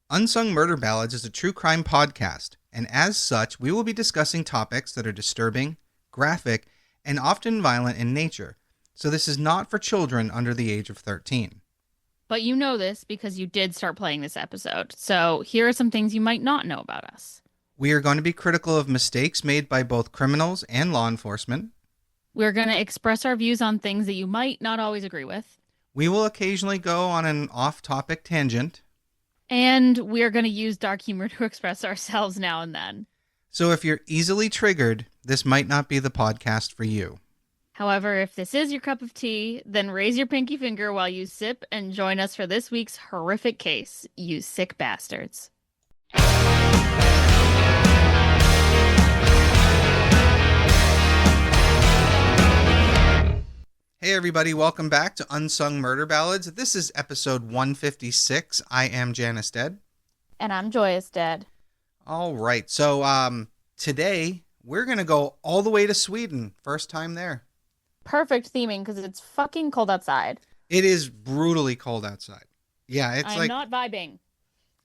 Unsung Murder Ballads is a true crime podcast, and as such, we will be discussing topics that are disturbing, graphic, and often violent in nature. So this is not for children under the age of 13. But you know this because you did start playing this episode. So here are some things you might not know about us. We are going to be critical of mistakes made by both criminals and law enforcement. We're going to express our views on things that you might not always agree with. We will occasionally go on an off-topic tangent. And we're going to use dark humor to express ourselves now and then. So if you're easily triggered, this might not be the podcast for you. However, if this is your cup of tea, then raise your pinky finger while you sip and join us for this week's horrific case, you sick bastards. Hey everybody, welcome back to Unsung Murder Ballads. This is episode 156. I am Janus Dead. And I'm Joyous Dead. All right, so today we're going to go all the way to Sweden. First time there. Perfect theming because it's fucking cold outside. It is brutally cold outside. Yeah, it's I'm not vibing.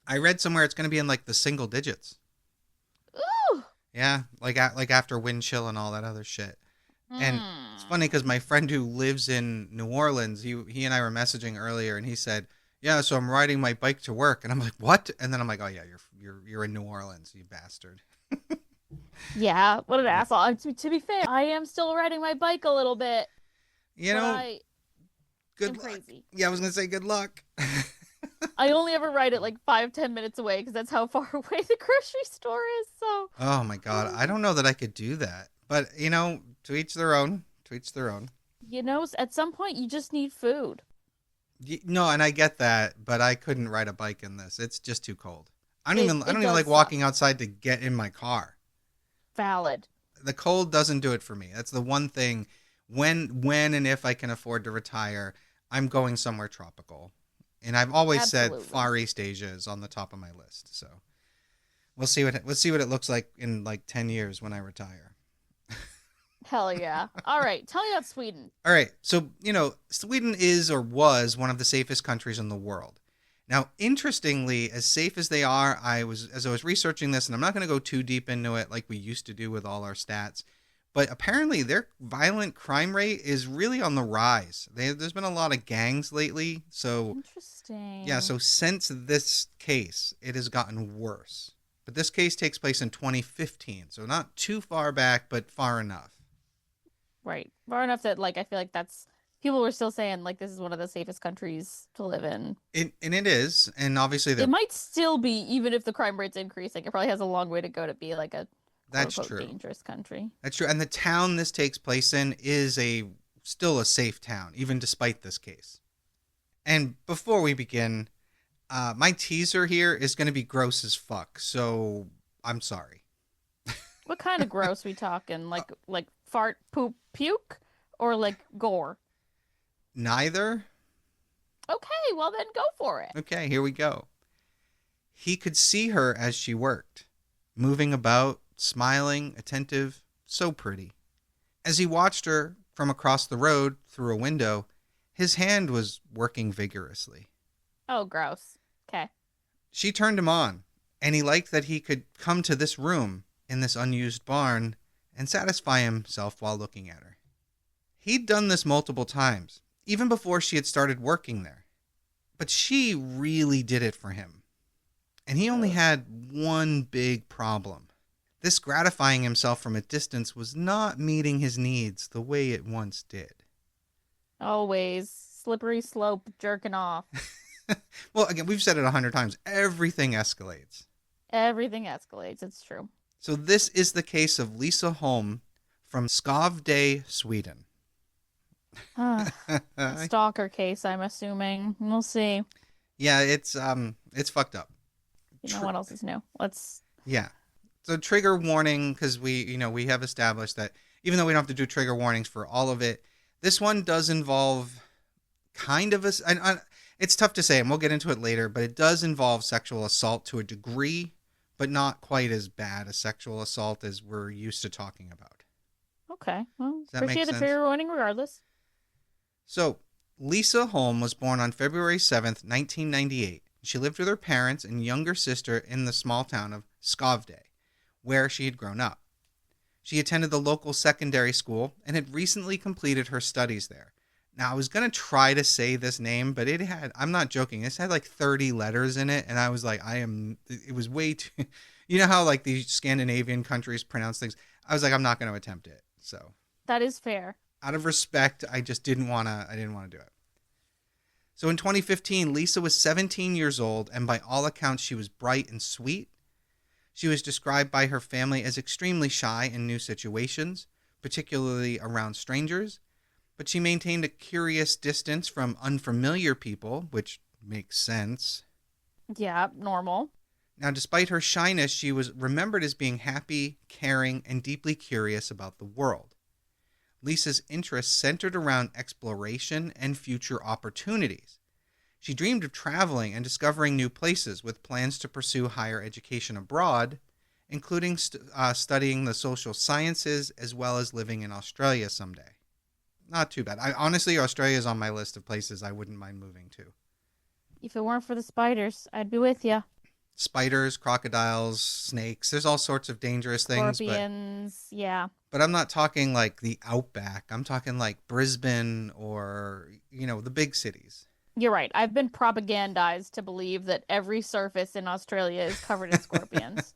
I read somewhere it's going to be in like the single digits. Ooh. Yeah, like after wind chill and all that other shit. And it's funny because my friend who lives in New Orleans, he and I were messaging earlier, and he said, "Yeah, so I'm riding my bike to work," and I'm like, "What?" And then I'm like, "Oh yeah, you're in New Orleans, you bastard." Yeah, what an asshole. To be fair, I am still riding my bike a little bit. You know, good luck. Crazy. Yeah, I was gonna say good luck. I only ever ride it like 5-10 minutes away because that's how far away the grocery store is. So. Oh my god, I don't know that I could do that, but you know, to each their own. To each their own. You know, at some point you just need food. No, and I get that, but I couldn't ride a bike in this. It's just too cold. I don't even like walking outside to get in my car. Valid. The cold doesn't do it for me. That's the one thing. When and if I can afford to retire, I'm going somewhere tropical. And I've always said Far East Asia is on the top of my list. So we'll see what it looks like in like 10 years when I retire. Hell yeah. All right. Tell me about Sweden. All right. So, you know, Sweden is or was one of the safest countries in the world. Now, interestingly, as safe as they are, as I was researching this, and I'm not going to go too deep into it like we used to do with all our stats, but apparently their violent crime rate is really on the rise. There's been a lot of gangs lately. So, interesting. Yeah. So since this case, it has gotten worse. But this case takes place in 2015. So not too far back, but far enough. Right. Far enough that, like, I feel like people were still saying, like, this is one of the safest countries to live in. And it is. And obviously, it might still be, even if the crime rate's increasing. It probably has a long way to go to be, like, a quote-unquote dangerous country. That's true. And the town this takes place in is still a safe town, even despite this case. And before we begin, my teaser here is going to be gross as fuck. So I'm sorry. What kind of gross we talking? Like fart, poop, puke, or like gore? Neither. Okay, well then go for it. Okay, here we go. He could see her as she worked, moving about, smiling, attentive, so pretty. As he watched her from across the road through a window, his hand was working vigorously. Oh, gross. Okay. She turned him on, and he liked that he could come to this room in this unused barn and satisfy himself while looking at her. He'd done this multiple times, even before she had started working there. But she really did it for him. And he only had one big problem. This gratifying himself from a distance was not meeting his needs the way it once did. Always. Slippery slope, jerking off. Well, again, we've said it 100 times. Everything escalates. Everything escalates. It's true. So this is the case of Lisa Holm from Skövde, Sweden. Stalker case, I'm assuming. We'll see. Yeah, it's fucked up. You know what else is new? Yeah. So trigger warning, because we have established that even though we don't have to do trigger warnings for all of it, this one does involve kind of it's tough to say, and we'll get into it later, but it does involve sexual assault to a degree, but not quite as bad a sexual assault as we're used to talking about. Okay. Well, appreciate the trigger warning regardless. So, Lisa Holm was born on February 7th, 1998, She lived with her parents and younger sister in the small town of Skövde, where she had grown up. She attended the local secondary school and had recently completed her studies there. Now, I was going to try to say this name, but I'm not joking, this had like 30 letters in it, and I was like, it was way too, you know how like these Scandinavian countries pronounce things? I was like, I'm not going to attempt it. So That is fair. out of respect, I didn't want to do it. So in 2015, Lisa was 17 years old, and by all accounts, she was bright and sweet. She was described by her family as extremely shy in new situations, particularly around strangers, but she maintained a curious distance from unfamiliar people, which makes sense. Yeah, normal. Now, despite her shyness, she was remembered as being happy, caring, and deeply curious about the world. Lisa's interests centered around exploration and future opportunities. She dreamed of traveling and discovering new places with plans to pursue higher education abroad, including studying the social sciences as well as living in Australia someday. Not too bad. Honestly, Australia is on my list of places I wouldn't mind moving to. If it weren't for the spiders, I'd be with you. Spiders, crocodiles, snakes, there's all sorts of dangerous things. Scorpions, yeah. But I'm not talking like the outback. I'm talking like Brisbane or, the big cities. You're right. I've been propagandized to believe that every surface in Australia is covered in scorpions.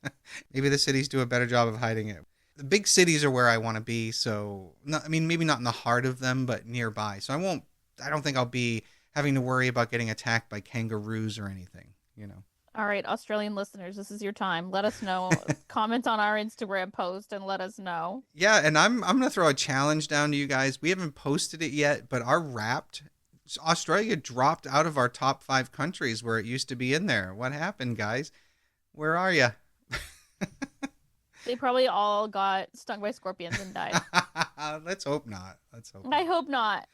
Maybe the cities do a better job of hiding it. The big cities are where I want to be, so maybe not in the heart of them, but nearby. So I don't think I'll be having to worry about getting attacked by kangaroos or anything, All right, Australian listeners, this is your time. Let us know. Comment on our Instagram post and let us know. Yeah, and I'm going to throw a challenge down to you guys. We haven't posted it yet, but our Wrapped, Australia dropped out of our top 5 countries where it used to be in there. What happened, guys? Where are you? They probably all got stung by scorpions and died. Let's hope not. I hope not.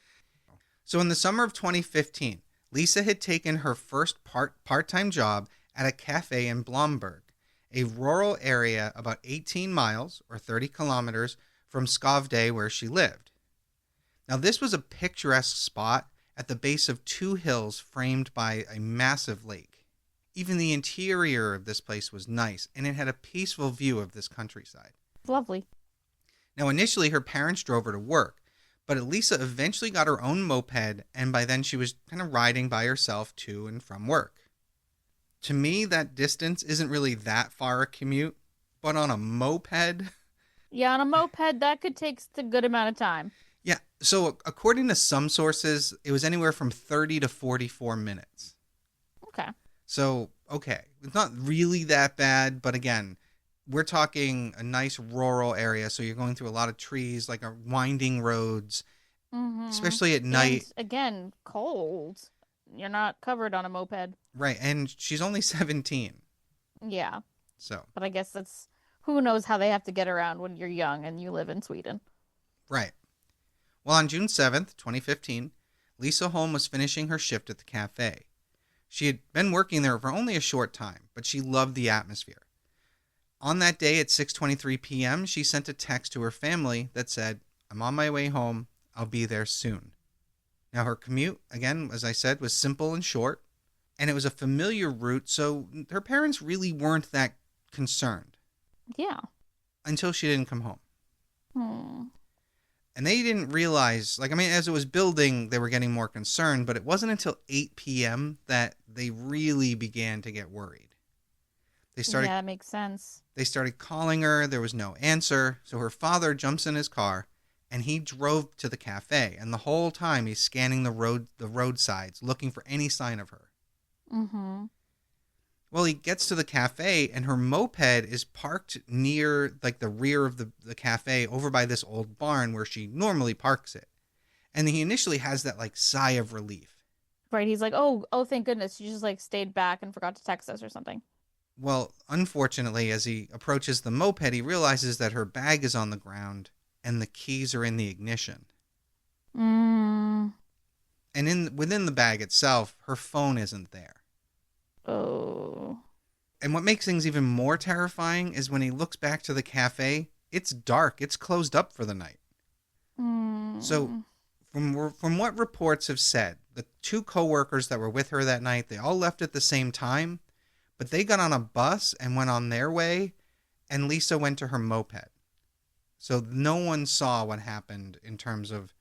So in the summer of 2015, Lisa had taken her first part-time job at a cafe in Blomberg, a rural area about 18 miles or 30 kilometers from Skövde where she lived. Now this was a picturesque spot at the base of 2 hills framed by a massive lake. Even the interior of this place was nice, and it had a peaceful view of this countryside. Lovely. Now, initially, her parents drove her to work, but Lisa eventually got her own moped, and by then she was kind of riding by herself to and from work. To me, that distance isn't really that far a commute, but on a moped... Yeah, on a moped, that could take a good amount of time. Yeah, so according to some sources, it was anywhere from 30 to 44 minutes. Okay. So, okay, it's not really that bad, but again, we're talking a nice rural area, so you're going through a lot of trees, like winding roads, especially at night. And again, cold. You're not covered on a moped. Right, and she's only 17. Yeah. So. But I guess who knows how they have to get around when you're young and you live in Sweden. Right. Well, on June 7th, 2015, Lisa Holm was finishing her shift at the cafe. She had been working there for only a short time, but she loved the atmosphere. On that day at 6:23 p.m., she sent a text to her family that said, "I'm on my way home. I'll be there soon." Now, her commute, again, as I said, was simple and short, and it was a familiar route, so her parents really weren't that concerned. Yeah. Until she didn't come home. Hmm. And they didn't realize, as it was building, they were getting more concerned, but it wasn't until 8 p.m. that they really began to get worried. Yeah, that makes sense. They started calling her. There was no answer. So her father jumps in his car, and he drove to the cafe. And the whole time, he's scanning the roadsides, looking for any sign of her. Mm-hmm. Well, he gets to the cafe, and her moped is parked near, the rear of the cafe over by this old barn where she normally parks it. And he initially has that, sigh of relief. Right, he's like, oh, thank goodness. She just, stayed back and forgot to text us or something. Well, unfortunately, as he approaches the moped, he realizes that her bag is on the ground, and the keys are in the ignition. Mm. And within the bag itself, her phone isn't there. Oh. And what makes things even more terrifying is when he looks back to the cafe, it's dark. It's closed up for the night. Mm. So from what reports have said, the two co-workers that were with her that night, they all left at the same time, but they got on a bus and went on their way, and Lisa went to her moped. So no one saw what happened in terms of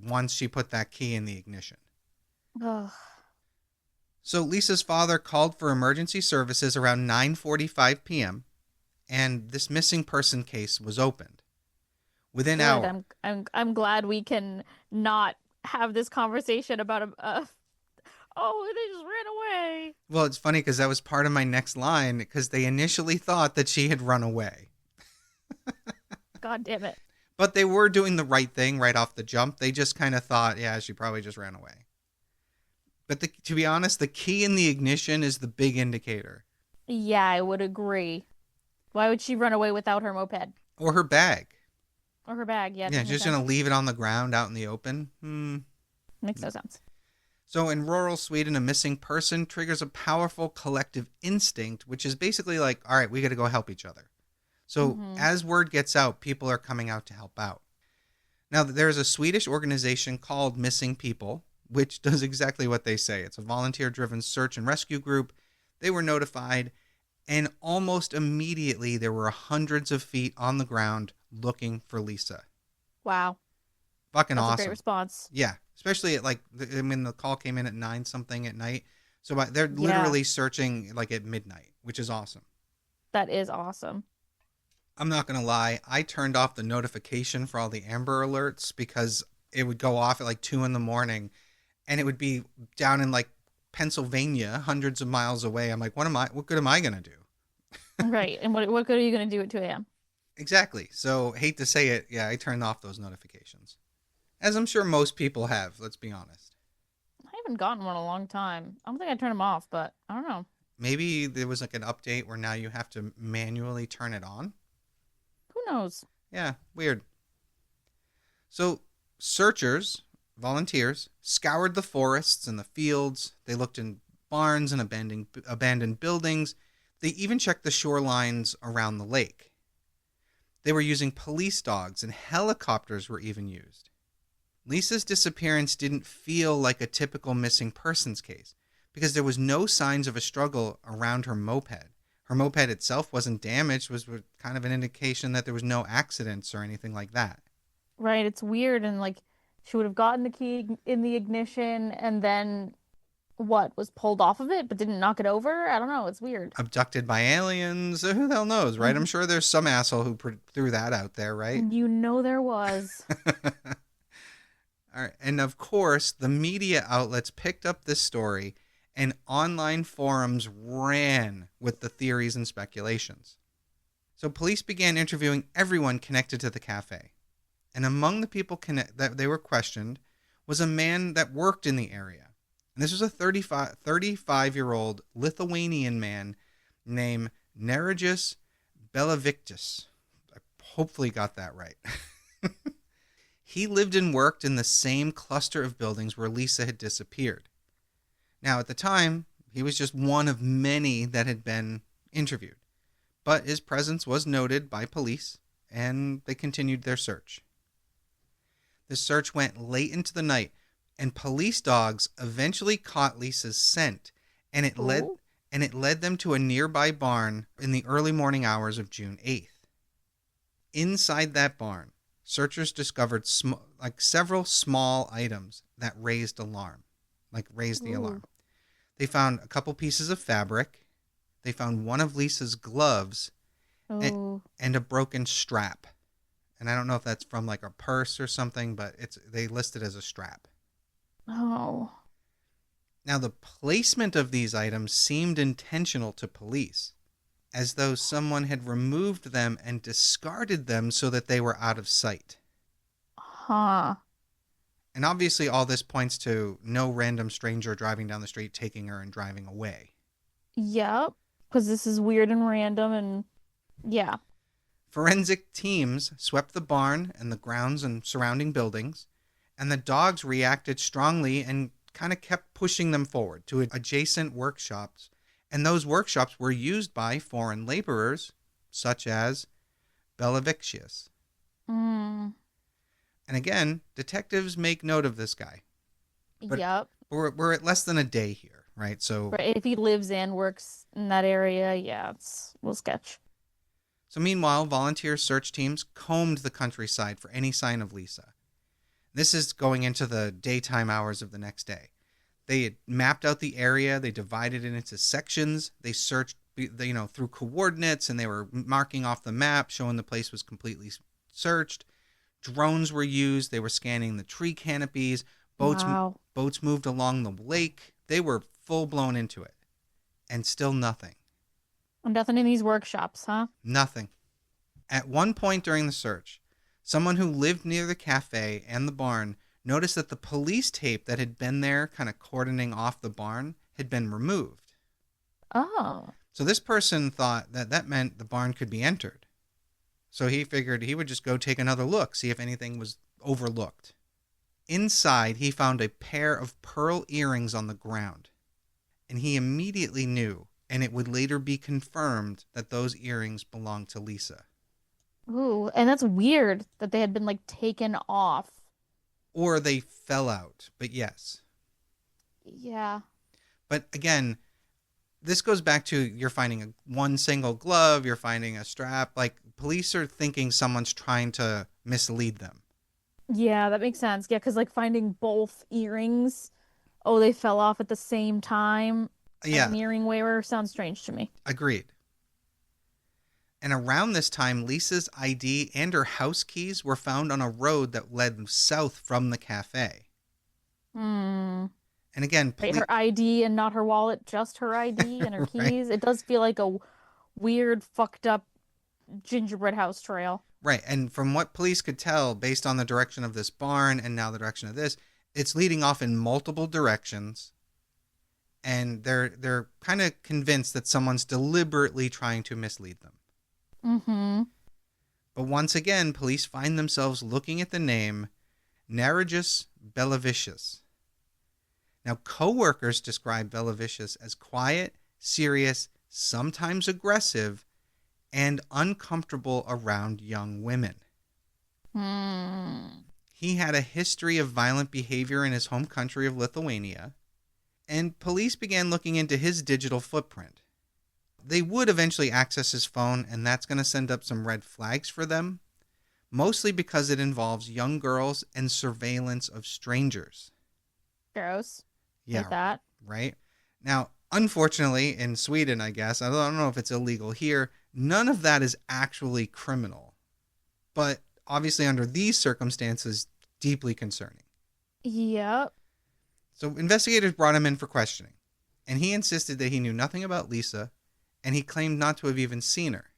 once she put that key in the ignition. Ugh. So Lisa's father called for emergency services around 9:45 p.m., and this missing person case was opened. Within Good. hours. I'm glad we can not have this conversation about oh, they just ran away. Well, it's funny because that was part of my next line, because they initially thought that she had run away. God damn it. But they were doing the right thing right off the jump. They just kind of thought, yeah, she probably just ran away. But to be honest, the key in the ignition is the big indicator. Yeah, I would agree. Why would she run away without her moped? Or her bag. Or her bag, yeah. Yeah, she's just going to leave it on the ground out in the open. Makes no sense. So in rural Sweden, a missing person triggers a powerful collective instinct, which is basically like, all right, we got to go help each other. So as word gets out, people are coming out to help out. Now, there's a Swedish organization called Missing People, which does exactly what they say. It's a volunteer-driven search and rescue group. They were notified, and almost immediately there were hundreds of feet on the ground looking for Lisa. Wow. Fucking That's awesome. a great response. Yeah, especially at the call came in at 9 something at night. So they're literally searching like at midnight, which is awesome. That is awesome. I'm not going to lie. I turned off the notification for all the Amber Alerts because it would go off at like 2 a.m. and it would be down in like Pennsylvania, hundreds of miles away. I'm like, what good am I going to do? Right. And what good are you going to do at 2 a.m.? Exactly. So hate to say it. Yeah, I turned off those notifications. As I'm sure most people have, let's be honest. I haven't gotten one in a long time. I don't think I turned them off, but I don't know. Maybe there was like an update where now you have to manually turn it on. Who knows? Yeah, weird. So searchers, volunteers, scoured the forests and the fields. They looked in barns and abandoned buildings. They even checked the shorelines around the lake. They were using police dogs, and helicopters were even used. Lisa's disappearance didn't feel like a typical missing persons case because there was no signs of a struggle around her moped. Her moped itself wasn't damaged, was kind of an indication that there was no accidents or anything like that. Right. It's weird. And like she would have gotten the key in the ignition and then was pulled off of it, but didn't knock it over? I don't know. It's weird. Abducted by aliens? Who the hell knows, right? I'm sure there's some asshole who threw that out there, right? You know there was. All right. And of course, the media outlets picked up this story and online forums ran with the theories and speculations. So police began interviewing everyone connected to the cafe. And among the people that they were questioned was a man that worked in the area. And this was a 35-year-old Lithuanian man named Nerijus Belaviktis. I hopefully got that right. He lived and worked in the same cluster of buildings where Lisa had disappeared. Now, at the time, he was just one of many that had been interviewed. But his presence was noted by police, and they continued their search. The search went late into the night, and police dogs eventually caught Lisa's scent, and it led them to a nearby barn in the early morning hours of June 8th. Inside that barn, searchers discovered several small items that raised the alarm. They found a couple pieces of fabric. They found one of Lisa's gloves and a broken strap. And I don't know if that's from like a purse or something, but they list it as a strap. Oh. Now, the placement of these items seemed intentional to police, as though someone had removed them and discarded them so that they were out of sight. Huh. And obviously all this points to no random stranger driving down the street, taking her and driving away. Yep. Because this is weird and random and yeah. Forensic teams swept the barn and the grounds and surrounding buildings, and the dogs reacted strongly and kind of kept pushing them forward to adjacent workshops. And those workshops were used by foreign laborers, such as Belaviktius. And again, detectives make note of this guy. Yep. We're at less than a day here, right? So, Right. If he lives and works in that area, yeah, it's a little sketch. so meanwhile, volunteer search teams combed the countryside for any sign of Lisa. This is going into the daytime hours of the next day. They had mapped out the area. They divided it into sections. They searched, through coordinates, and they were marking off the map, showing the place was completely searched. Drones were used. They were scanning the tree canopies. Boats Wow. boats moved along the lake. They were full blown into it, and still nothing. Nothing in these workshops, huh? Nothing. At one point during the search, someone who lived near the cafe and the barn noticed that the police tape that had been there, kind of cordoning off the barn, had been removed. Oh. So this person thought that that meant the barn could be entered. So he figured he would just go take another look, see if anything was overlooked. Inside, he found a pair of pearl earrings on the ground. And he immediately knew, and it would later be confirmed, that those earrings belonged to Lisa. Ooh, and that's weird that they had been like taken off. Or they fell out, but yes. Yeah. But again, this goes back to you're finding one single glove, you're finding a strap. Like, police are thinking someone's trying to mislead them. Yeah, that makes sense. Yeah, because like finding both earrings, oh, they fell off at the same time, as Yeah, an earring wearer sounds strange to me. agreed. And around this time, Lisa's ID and her house keys were found on a road that led south from the cafe. Hmm. And again, Right, her ID and not her wallet, just her ID and her right, keys. It does feel like a weird, fucked up gingerbread house trail. right. And from what police could tell, based on the direction of this barn and now the direction of this, it's leading off in multiple directions. And they're kind of convinced that someone's deliberately trying to mislead them. Mm-hmm. But once again, police find themselves looking at the name Narajus Belavicius. Now, co-workers describe Belavicius as quiet, serious, sometimes aggressive, and uncomfortable around young women. Hmm. He had a history of violent behavior in his home country of Lithuania, and police began looking into his digital footprint. They would eventually access his phone, and that's going to send up some red flags for them, mostly because it involves young girls and surveillance of strangers. Gross. Yeah, Hate that. right? Now, unfortunately, in Sweden, I guess, I don't know if it's illegal here, none of that is actually criminal. But obviously, under these circumstances, deeply concerning. Yep. So investigators brought him in for questioning, and he insisted that he knew nothing about Lisa, and he claimed not to have even seen her.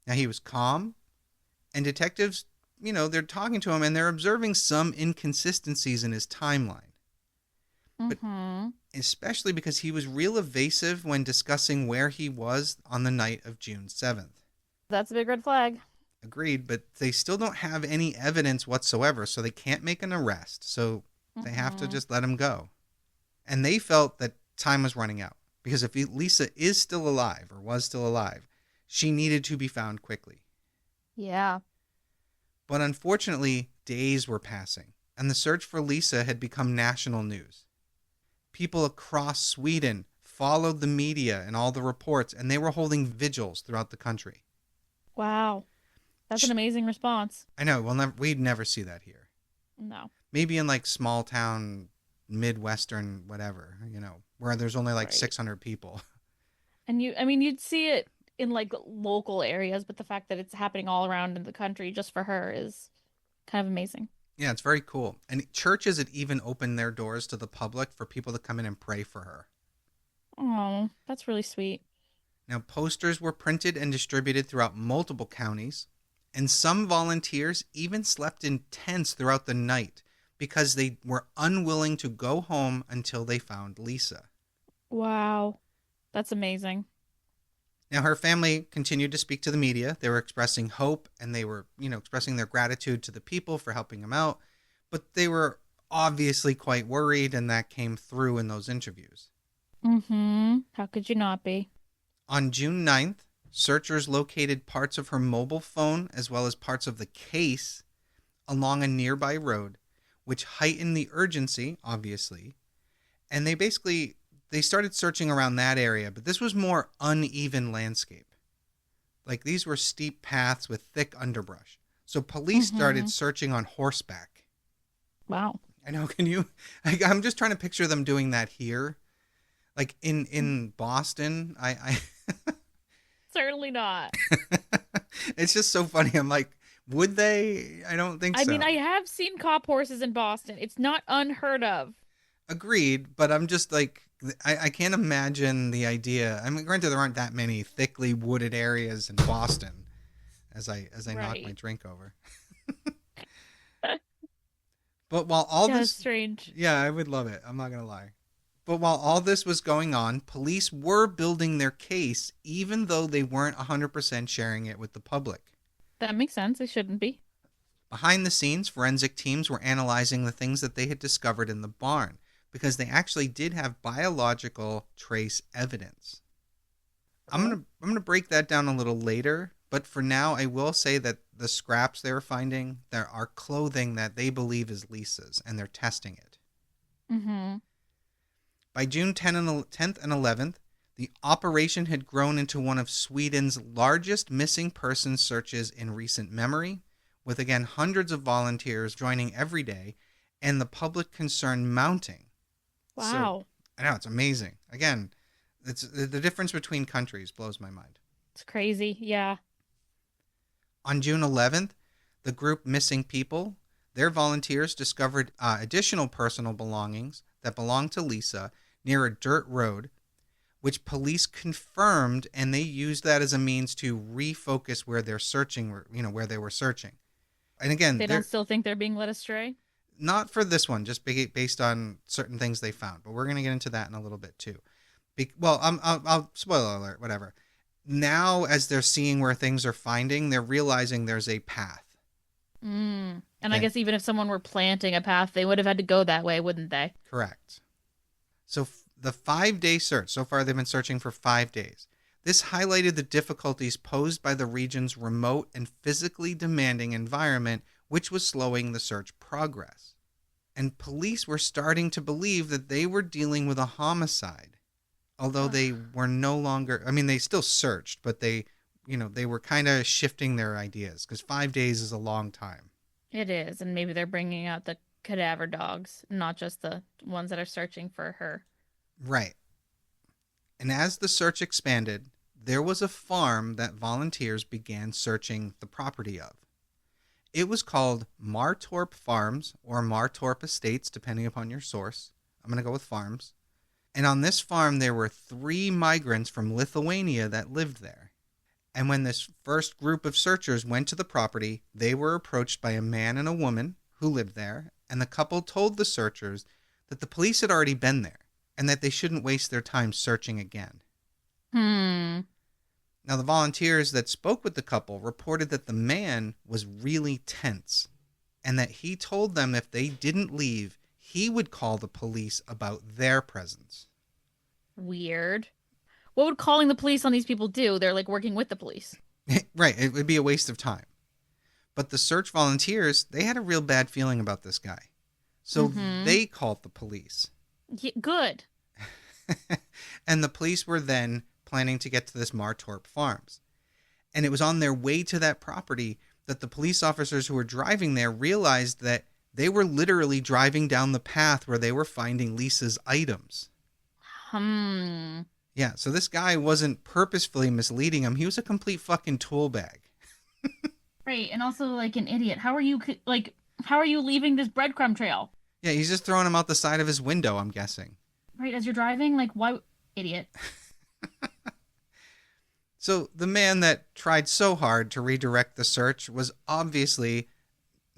Now, he was calm, and detectives, they're talking to him, and they're observing some inconsistencies in his timeline. But Mm-hmm. especially because he was real evasive when discussing where he was on the night of June 7th. That's a big red flag. Agreed, but they still don't have any evidence whatsoever, so they can't make an arrest. So they have to Mm-hmm. just let him go. And they felt that time was running out because if Lisa is still alive or was still alive, she needed to be found quickly. Yeah. But unfortunately, days were passing, and the search for Lisa had become national news. People across Sweden followed the media and all the reports, and they were holding vigils throughout the country. Wow. That's an amazing response. I know, we'd never see that here. No. Maybe in like small town, Midwestern, whatever, where there's only like Right. 600 people. And you'd see it in like local areas, but the fact that it's happening all around in the country just for her is kind of amazing. Yeah, it's very cool. And churches had even opened their doors to the public for people to come in and pray for her. Oh, that's really sweet. Now, posters were printed and distributed throughout multiple counties, and some volunteers even slept in tents throughout the night because they were unwilling to go home until they found Lisa. Wow. That's amazing. Now, her family continued to speak to the media. They were expressing hope and they were, expressing their gratitude to the people for helping them out. But they were obviously quite worried, and that came through in those interviews. Mm-hmm. How could you not be? On June 9th, searchers located parts of her mobile phone as well as parts of the case along a nearby road, which heightened the urgency, obviously, And they started searching around that area, but this was more uneven landscape. Like these were steep paths with thick underbrush. So police started Mm-hmm. searching on horseback. Wow. I know, can you? I'm just trying to picture them doing that here. Like in Boston, Certainly not. it's just so funny. I'm like, would they? I don't think I mean, so. I have seen cop horses in Boston. It's not unheard of. Agreed, but I'm just like, I can't imagine the idea. I mean, granted, there aren't that many thickly wooded areas in Boston. As I knock my Right. drink over. But while all Yeah, that's this, strange. yeah, I would love it. I'm not gonna lie. But while all this was going on, police were building their case, even though they weren't 100% sharing it with the public. That makes sense. It shouldn't be. Behind the scenes, forensic teams were analyzing the things that they had discovered in the barn because they actually did have biological trace evidence. I'm gonna break that down a little later, but for now, I will say that the scraps they were finding, there are clothing that they believe is Lisa's, and they're testing it. Mm-hmm. By June 10th and 11th, the operation had grown into one of Sweden's largest missing persons searches in recent memory, with again hundreds of volunteers joining every day, and the public concern mounting. So Wow. I know it's amazing. Again, it's the difference between countries blows my mind. It's crazy. Yeah. On June 11th, the group Missing People, their volunteers discovered additional personal belongings that belonged to Lisa near a dirt road, which police confirmed, and they used that as a means to refocus where they're searching, where they were searching. And again, They don't they're still think they're being led astray. not for this one, just based on certain things they found. But we're going to get into that in a little bit too. I'll spoiler alert, whatever. Now, as they're seeing where things are finding, they're realizing there's a path. Mm. And I Okay, guess even if someone were planting a path, they would have had to go that way, wouldn't they? correct. So the 5 day search, so far they've been searching for 5 days. This highlighted the difficulties posed by the region's remote and physically demanding environment, which was slowing the search progress. And police were starting to believe that they were dealing with a homicide, although Ugh. they were no longer, I mean, they still searched, but they were kind of shifting their ideas because 5 days is a long time. It is, and maybe they're bringing out the cadaver dogs, not just the ones that are searching for her. Right. And as the search expanded, there was a farm that volunteers began searching the property of. It was called Martorp Farms or Martorp Estates, depending upon your source. I'm going to go with farms. And on this farm, there were 3 migrants from Lithuania that lived there. And when this first group of searchers went to the property, they were approached by a man and a woman who lived there. And the couple told the searchers that the police had already been there and that they shouldn't waste their time searching again. Hmm. Now, the volunteers that spoke with the couple reported that the man was really tense and that he told them if they didn't leave, he would call the police about their presence. Weird. What would calling the police on these people do? They're like working with the police. Right, it would be a waste of time. But the search volunteers, they had a real bad feeling about this guy. So Mm-hmm. they called the police. Yeah, good. And the police were then planning to get to this Martorp Farms. And it was on their way to that property that the police officers who were driving there realized that they were literally driving down the path where they were finding Lisa's items. Hmm. Yeah, so this guy wasn't purposefully misleading him. He was a complete fucking tool bag. Right, and also like an idiot. How are you leaving this breadcrumb trail? Yeah, he's just throwing him out the side of his window, I'm guessing. Right, as you're driving, like why idiot. So the man that tried so hard to redirect the search was obviously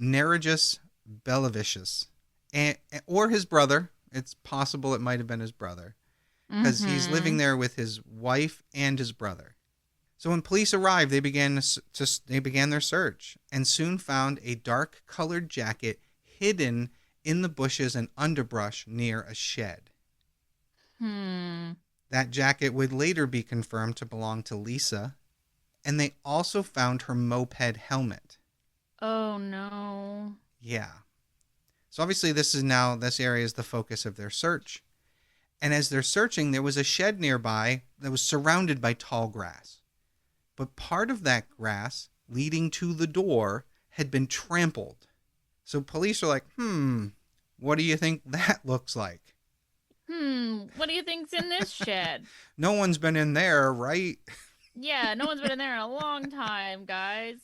Nerejus Belavicius, or his brother. It's possible it might have been his brother, because he's Mm-hmm. living there with his wife and his brother. So when police arrived, they began their search and soon found a dark-colored jacket hidden in the bushes and underbrush near a shed. Hmm. That jacket would later be confirmed to belong to Lisa, and they also found her moped helmet. Oh no. Yeah. So obviously this area is the focus of their search. And as they're searching, there was a shed nearby that was surrounded by tall grass. But part of that grass leading to the door had been trampled. So police are like, what do you think that looks like? What do you think's in this shed? No one's been in there, right? Yeah, no one's been in there in a long time, guys.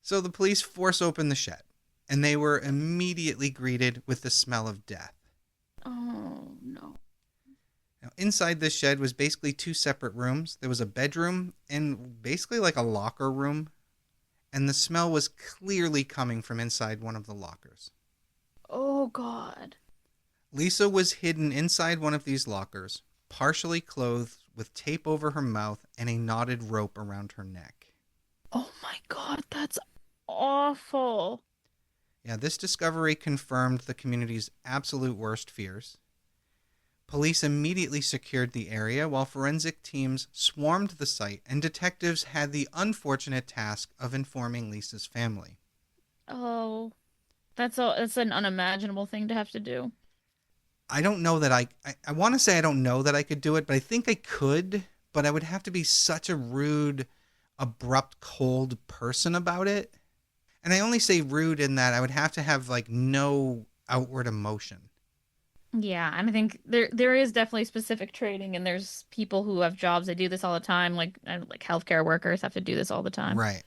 So the police force open the shed, and they were immediately greeted with the smell of death. Oh, no. Now, inside this shed was basically two separate rooms. There was a bedroom and basically like a locker room, and the smell was clearly coming from inside one of the lockers. Oh, God. Lisa was hidden inside one of these lockers, partially clothed with tape over her mouth and a knotted rope around her neck. Oh, my God, that's awful. Yeah, this discovery confirmed the community's absolute worst fears. Police immediately secured the area while forensic teams swarmed the site, and detectives had the unfortunate task of informing Lisa's family. Oh, that's an unimaginable thing to have to do. I don't know that I want to say I don't know that I could do it, but I think I could, but I would have to be such a rude, abrupt, cold person about it. And I only say rude in that I would have to have like no outward emotion. Yeah, and I think there is definitely specific training, and there's people who have jobs that do this all the time, like healthcare workers have to do this all the time. Right.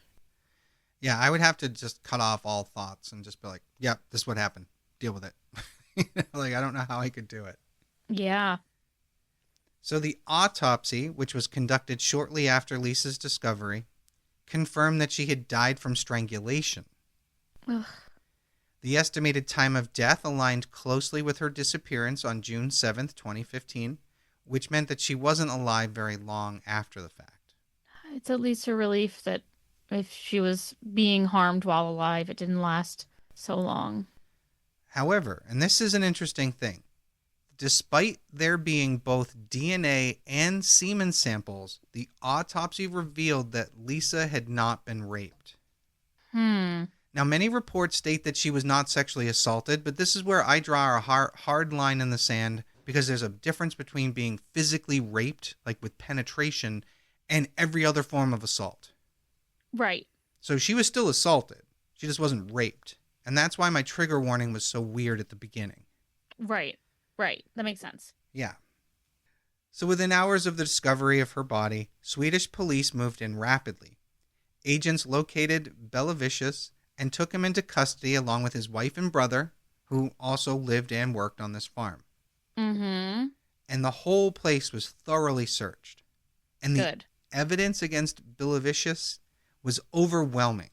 Yeah, I would have to just cut off all thoughts and just be like, yep, this is what happened. Deal with it. Like, I don't know how I could do it. Yeah. So the autopsy, which was conducted shortly after Lisa's discovery, confirmed that she had died from strangulation. Ugh. The estimated time of death aligned closely with her disappearance on June 7th, 2015, which meant that she wasn't alive very long after the fact. It's at least a relief that if she was being harmed while alive, it didn't last so long. However, and this is an interesting thing, despite there being both DNA and semen samples, the autopsy revealed that Lisa had not been raped. Now, many reports state that she was not sexually assaulted, but this is where I draw a hard line in the sand, because there's a difference between being physically raped, like with penetration, and every other form of assault. Right. So she was still assaulted. She just wasn't raped. And that's why my trigger warning was so weird at the beginning. Right. That makes sense. Yeah. So within hours of the discovery of her body, Swedish police moved in rapidly. Agents located Belavicius and took him into custody along with his wife and brother, who also lived and worked on this farm. Mm-hmm. And the whole place was thoroughly searched. And the Good. evidence against Belavicius was overwhelming.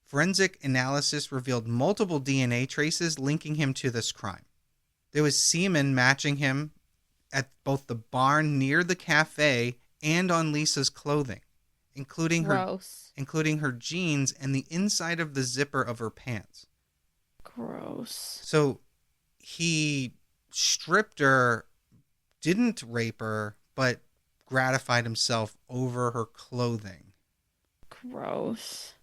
Forensic analysis revealed multiple DNA traces linking him to this crime. There was semen matching him at both the barn near the cafe and on Lisa's clothing, including her jeans and the inside of the zipper of her pants. Gross. So he stripped her, didn't rape her, but gratified himself over her clothing. Gross.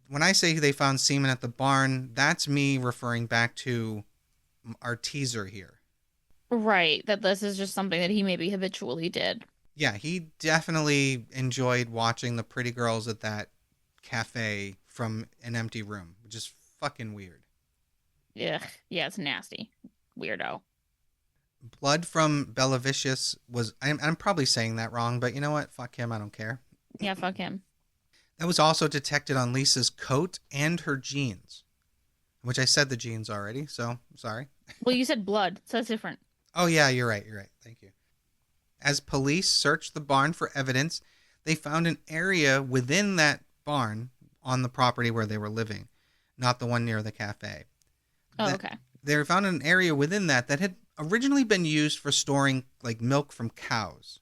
When I say they found semen at the barn, that's me referring back to our teaser here. Right, that this is just something that he maybe habitually did. Yeah, he definitely enjoyed watching the pretty girls at that cafe from an empty room, which is fucking weird. Yeah, it's nasty. Weirdo. Blood from Belavicius was, I'm probably saying that wrong, but you know what? Fuck him, I don't care. Yeah, fuck him. That was also detected on Lisa's coat and her jeans, which I said the jeans already, so I'm sorry. Well, you said blood, so that's different. Oh, yeah, you're right. Thank you. As police searched the barn for evidence, they found an area within that barn on the property where they were living, not the one near the cafe. Okay. They found an area within that had originally been used for storing like milk from cows.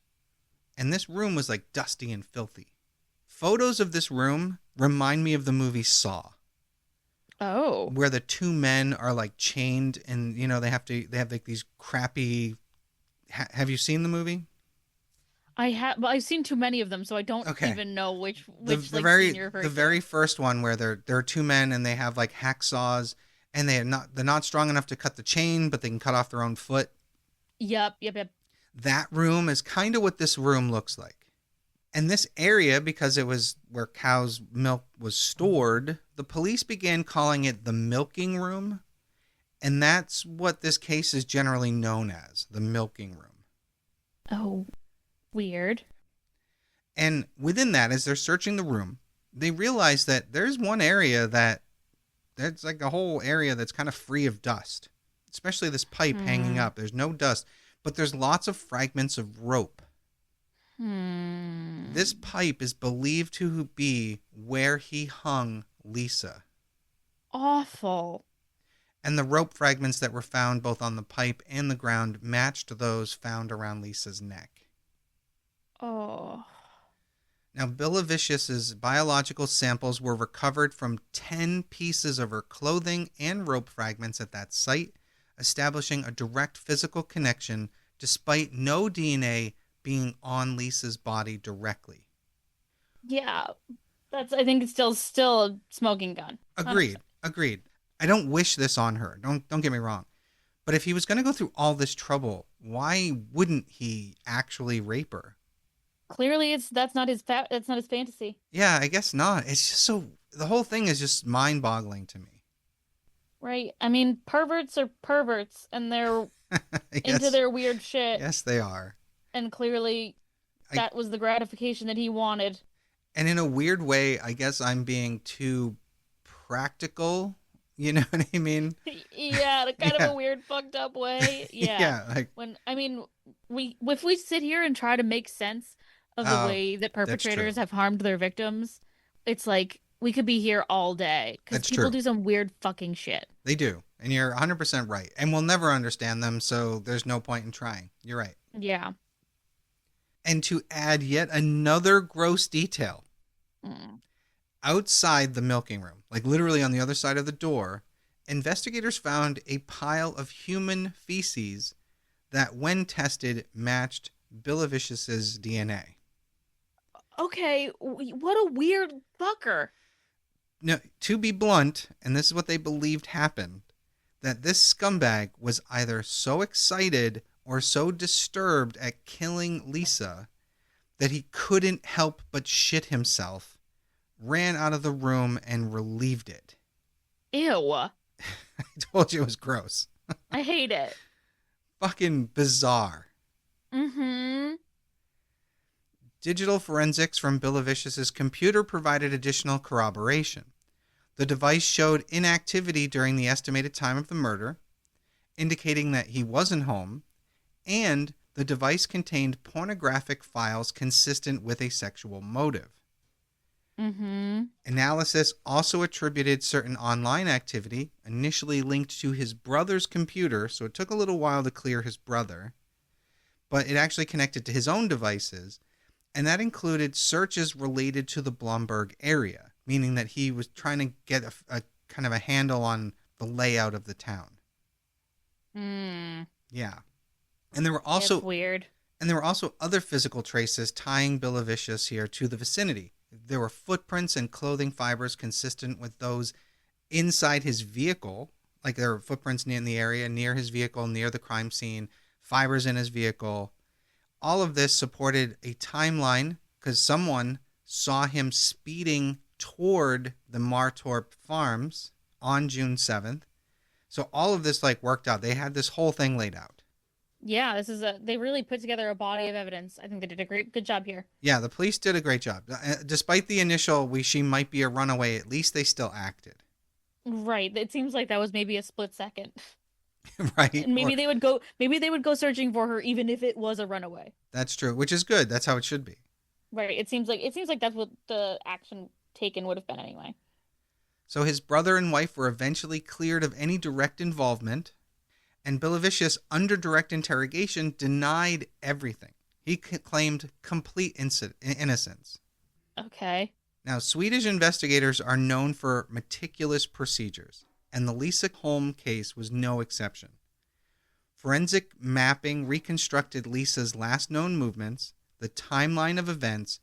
And this room was like dusty and filthy. Photos of this room remind me of the movie Saw. Oh. Where the two men are like chained and, you know, they have like these crappy... have you seen the movie? I have, but I've seen too many of them, so I don't even know which scene you're referring to. The very first one where there are two men and they have like hacksaws and they're not strong enough to cut the chain, but they can cut off their own foot. Yep. That room is kind of what this room looks like. And this area, because it was where cow's milk was stored, the police began calling it the milking room. And that's what this case is generally known as, the milking room. Oh, weird. And within that, as they're searching the room, they realize that there's one area that's like a whole area that's kind of free of dust, especially this pipe hanging up. There's no dust, but there's lots of fragments of rope. This pipe is believed to be where he hung Lisa. Awful. And the rope fragments that were found both on the pipe and the ground matched those found around Lisa's neck. Oh. Now, Bilivicius's biological samples were recovered from 10 pieces of her clothing and rope fragments at that site, establishing a direct physical connection despite no DNA being on Lisa's body directly. Yeah. I think it's still a smoking gun. Agreed. 100%. Agreed. I don't wish this on her. Don't get me wrong. But if he was going to go through all this trouble, why wouldn't he actually rape her? Clearly that's not his fantasy. Yeah, I guess not. It's just the whole thing is just mind-boggling to me. Right. I mean, perverts are perverts and they're into their weird shit. Yes, they are. And clearly that was the gratification that he wanted. And in a weird way, I guess I'm being too practical. You know what I mean? Yeah, kind of a weird, fucked up way. Yeah. If we sit here and try to make sense of the way that perpetrators have harmed their victims, it's like we could be here all day because people do some weird fucking shit. They do. And you're 100% right. And we'll never understand them, so there's no point in trying. You're right. Yeah. And to add yet another gross detail, outside the milking room, like literally on the other side of the door, investigators found a pile of human feces that, when tested, matched Bilivicius's DNA. Okay, what a weird fucker. Now, to be blunt, and this is what they believed happened, that this scumbag was either so excited or so disturbed at killing Lisa that he couldn't help but shit himself, ran out of the room, and relieved it. Ew. I told you it was gross. I hate it. Fucking bizarre. Digital forensics from Bilivicius's computer provided additional corroboration. The device showed inactivity during the estimated time of the murder, indicating that he wasn't home, and the device contained pornographic files consistent with a sexual motive. Analysis also attributed certain online activity, initially linked to his brother's computer, so it took a little while to clear his brother, but it actually connected to his own devices, and that included searches related to the Blomberg area, meaning that he was trying to get a kind of a handle on the layout of the town. Yeah. And there were also weird. And there were also other physical traces tying Bilivicius here to the vicinity. There were footprints and clothing fibers consistent with those inside his vehicle, like there were footprints in the area near his vehicle, near the crime scene, fibers in his vehicle. All of this supported a timeline because someone saw him speeding toward the Martorp Farms on June 7th. So all of this worked out. They had this whole thing laid out. Yeah, they really put together a body of evidence. I think they did a good job here. Yeah, the police did a great job. Despite the initial, she might be a runaway, at least they still acted. Right. It seems like that was maybe a split second. Right. And maybe they would go searching for her even if it was a runaway. That's true, which is good. That's how it should be. Right. It seems like that's what the action taken would have been anyway. So his brother and wife were eventually cleared of any direct involvement, and Bilivicius, under direct interrogation, denied everything. He claimed complete innocence. Okay. Now, Swedish investigators are known for meticulous procedures, and the Lisa Holm case was no exception. Forensic mapping reconstructed Lisa's last known movements, the timeline of events,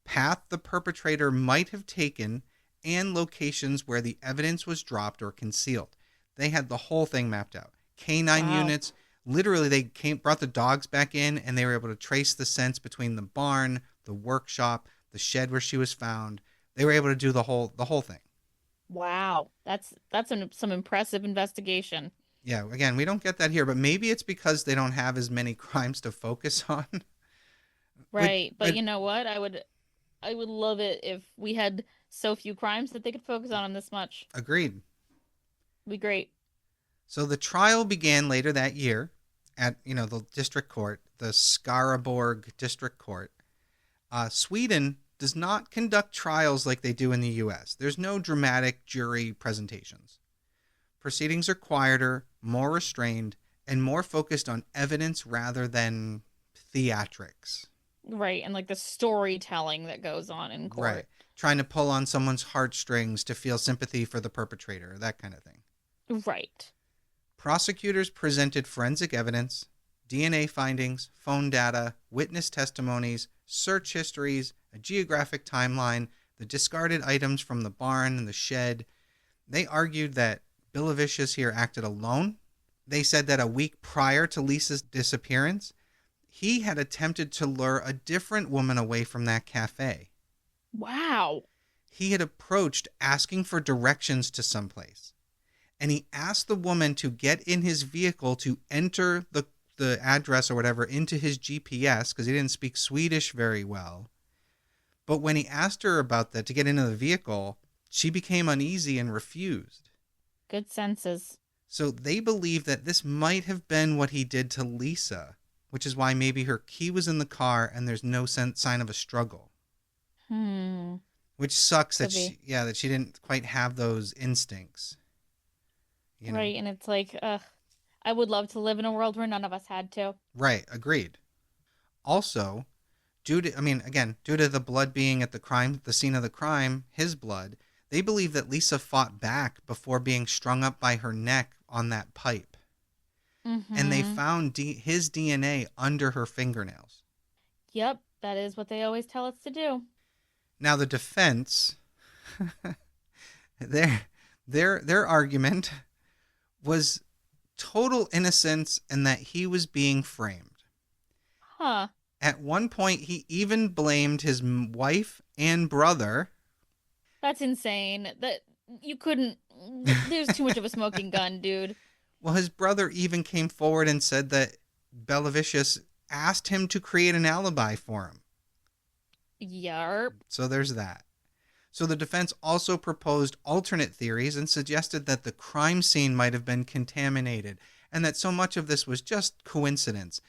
path the perpetrator might have taken, and locations where the evidence was dropped or concealed. They had the whole thing mapped out. Canine units, Literally, they brought the dogs back in, and they were able to trace the scents between the barn, the workshop, the shed where she was found. They were able to do the whole thing. Wow, that's some impressive investigation. Yeah, again, we don't get that here, but maybe it's because they don't have as many crimes to focus on. Right, but you know what? I would love it if we had so few crimes that they could focus on this much. Agreed. Be great. So the trial began later that year at, the district court, the Skaraborg District Court. Sweden does not conduct trials like they do in the U.S. There's no dramatic jury presentations. Proceedings are quieter, more restrained, and more focused on evidence rather than theatrics. Right, and like the storytelling that goes on in court. Right. Trying to pull on someone's heartstrings to feel sympathy for the perpetrator, that kind of thing. Right. Prosecutors presented forensic evidence, DNA findings, phone data, witness testimonies, search histories, a geographic timeline, the discarded items from the barn and the shed. They argued that Bilivicius here acted alone. They said that a week prior to Lisa's disappearance, he had attempted to lure a different woman away from that cafe. Wow. He had approached asking for directions to someplace. And he asked the woman to get in his vehicle to enter the address or whatever into his GPS because he didn't speak Swedish very well. But when he asked her about that to get into the vehicle, she became uneasy and refused. Good senses. So they believe that this might have been what he did to Lisa, which is why maybe her key was in the car and there's no sign of a struggle. Which sucks that she didn't quite have those instincts. Right, and it's like, I would love to live in a world where none of us had to. Right, agreed. Also, due to the blood being at the scene of the crime, his blood, they believe that Lisa fought back before being strung up by her neck on that pipe. Mm-hmm. And they found his DNA under her fingernails. Yep, that is what they always tell us to do. Now the defense, their argument was total innocence and that he was being framed. Huh. At one point, he even blamed his wife and brother. That's insane. That you couldn't. There's too much of a smoking gun, dude. Well, his brother even came forward and said that Bilivicius asked him to create an alibi for him. Yarp. So there's that. So the defense also proposed alternate theories and suggested that the crime scene might have been contaminated and that so much of this was just coincidence.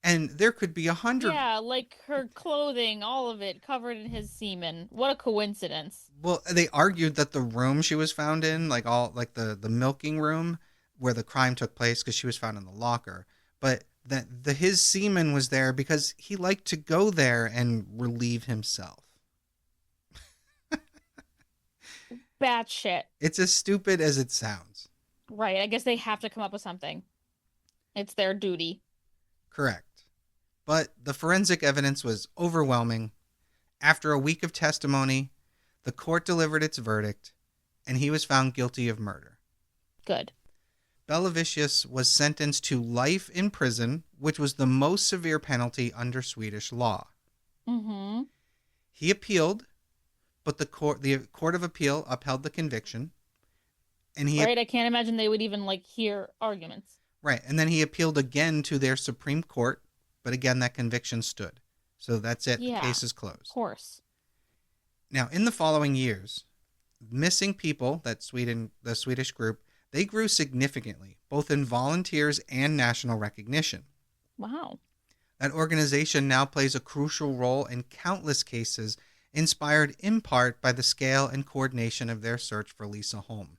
And there could be 100... Yeah, like her clothing, all of it covered in his semen. What a coincidence. Well, they argued that the room she was found in, the milking room where the crime took place, because she was found in the locker, but that his semen was there because he liked to go there and relieve himself. Batshit. It's as stupid as it sounds. Right, I guess they have to come up with something. It's their duty. Correct. But the forensic evidence was overwhelming. After a week of testimony, the court delivered its verdict, and he was found guilty of murder. Good. Bilivicius was sentenced to life in prison, which was the most severe penalty under Swedish law. Mm-hmm. He appealed, but the court of appeal upheld the conviction. And I can't imagine they would even hear arguments. Right, and then he appealed again to their Supreme Court, but again that conviction stood. So that's it. Yeah, the case is closed. Of course. Now, in the following years, missing people, the Swedish group, they grew significantly, both in volunteers and national recognition. Wow. That organization now plays a crucial role in countless cases, inspired in part by the scale and coordination of their search for Lisa Holm.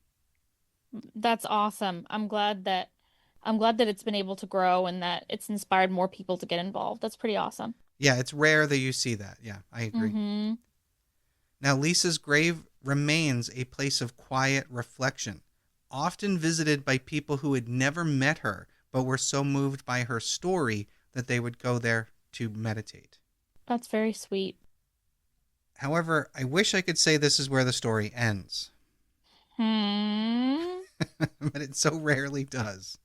That's awesome. I'm glad that it's been able to grow and that it's inspired more people to get involved. That's pretty awesome. Yeah, it's rare that you see that. Yeah, I agree. Mm-hmm. Now, Lisa's grave remains a place of quiet reflection, often visited by people who had never met her, but were so moved by her story that they would go there to meditate. That's very sweet. However, I wish I could say this is where the story ends. But it so rarely does.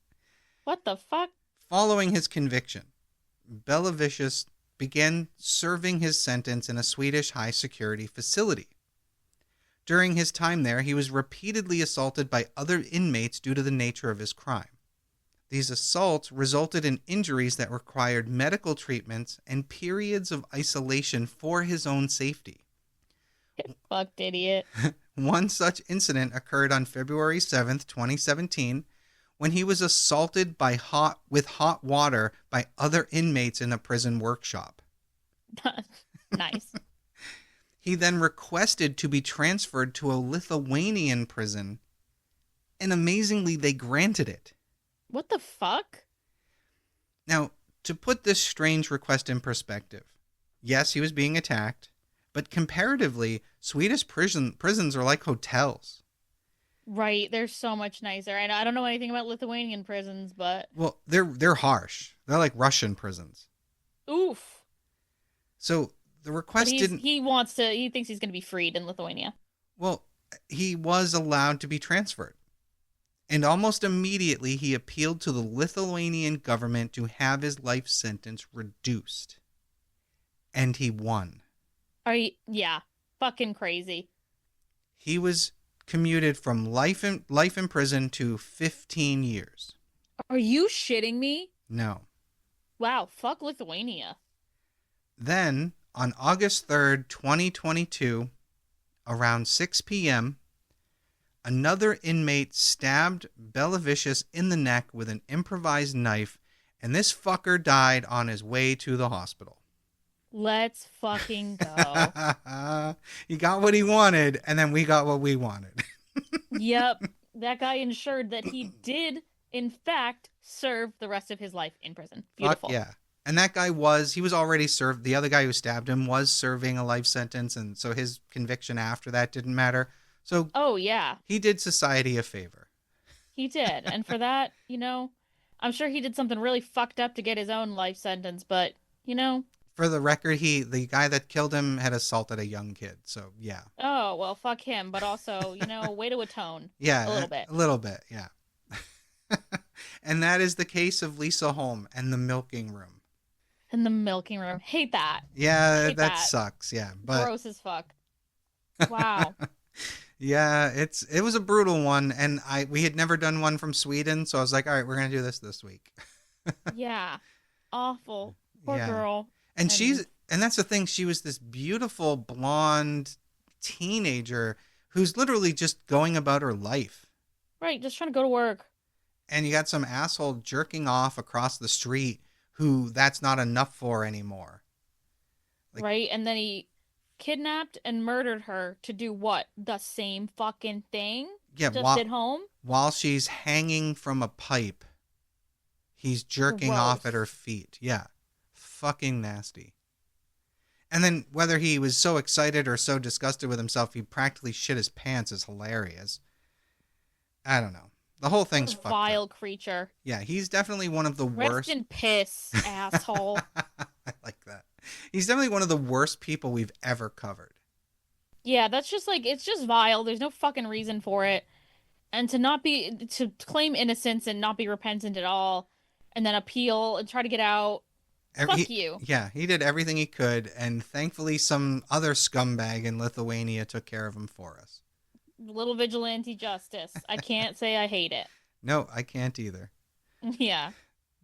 What the fuck? Following his conviction, Belavicius began serving his sentence in a Swedish high-security facility. During his time there, he was repeatedly assaulted by other inmates due to the nature of his crime. These assaults resulted in injuries that required medical treatments and periods of isolation for his own safety. Fucked idiot. One such incident occurred on February 7th, 2017, when he was assaulted with hot water by other inmates in a prison workshop. Nice. He then requested to be transferred to a Lithuanian prison, and amazingly, they granted it. What the fuck? Now, to put this strange request in perspective, yes, he was being attacked, but comparatively, Swedish prisons are like hotels. Right, they're so much nicer. And I don't know anything about Lithuanian prisons, but... Well, they're harsh. They're like Russian prisons. Oof. So the request didn't... He thinks he's going to be freed in Lithuania. Well, he was allowed to be transferred. And almost immediately, he appealed to the Lithuanian government to have his life sentence reduced. And he won. Yeah, fucking crazy. He was commuted from life in prison to 15 years. Are you shitting me? No. Wow, fuck Lithuania. Then, on August 3rd, 2022, around 6 p.m., another inmate stabbed Belavicius in the neck with an improvised knife, and this fucker died on his way to the hospital. Let's fucking go. He got what he wanted, and then we got what we wanted. Yep. That guy ensured that he did, in fact, serve the rest of his life in prison. Beautiful. Fuck yeah. And that guy he was already served. The other guy who stabbed him was serving a life sentence, and so his conviction after that didn't matter. So, oh, yeah. He did society a favor. He did. And for that, I'm sure he did something really fucked up to get his own life sentence, but, For the record, the guy that killed him had assaulted a young kid, so yeah. Oh, well, fuck him, but also, way to atone. Yeah. A little bit. A little bit, yeah. And that is the case of Lisa Holm and the milking room. In the milking room. Hate that. Yeah, that sucks, yeah. But gross as fuck. Wow. Yeah, it was a brutal one, and we had never done one from Sweden, so I was like, all right, we're going to do this week. Yeah. Awful. Poor girl. And that's the thing, she was this beautiful blonde teenager who's literally just going about her life. Right, just trying to go to work. And you got some asshole jerking off across the street who that's not enough for anymore. Right, and then he kidnapped and murdered her to do what? The same fucking thing? Yeah, just at home? While she's hanging from a pipe, he's jerking off at her feet. Yeah. Fucking nasty. And then whether he was so excited or so disgusted with himself, he practically shit his pants is hilarious. I don't know. The whole thing's fucked up. Vile creature. Yeah, he's definitely one of the worst. Rest in piss, asshole. I like that. He's definitely one of the worst people we've ever covered. Yeah, that's just it's just vile. There's no fucking reason for it. And to claim innocence and not be repentant at all, and then appeal and try to get out. Fuck you. Yeah, he did everything he could, and thankfully some other scumbag in Lithuania took care of him for us. Little vigilante justice. I can't say I hate it. No, I can't either. Yeah.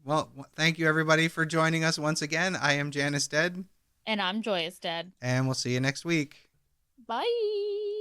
Well, thank you everybody for joining us once again. I am Janus Dead. And I'm Joyous Dead. And we'll see you next week. Bye.